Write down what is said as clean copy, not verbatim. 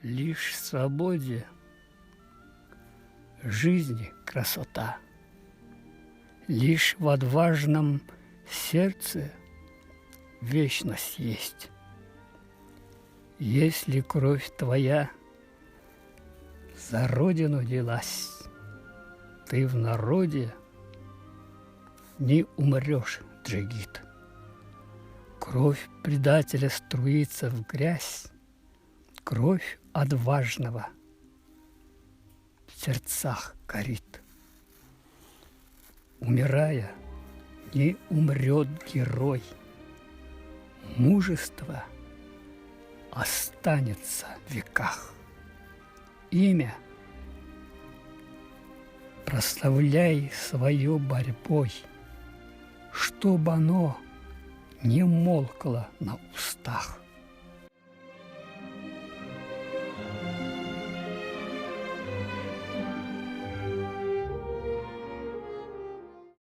Лишь в свободе жизни красота, лишь в отважном сердце вечность есть. Если кровь твоя за родину лилась, ты в народе не умрешь, Джигит. Кровь предателя струится в грязь, кровь отважного в сердцах горит. Умирая, не умрет герой, мужество останется в веках. Имя прославляй свое борьбой, чтоб оно не молкло на устах.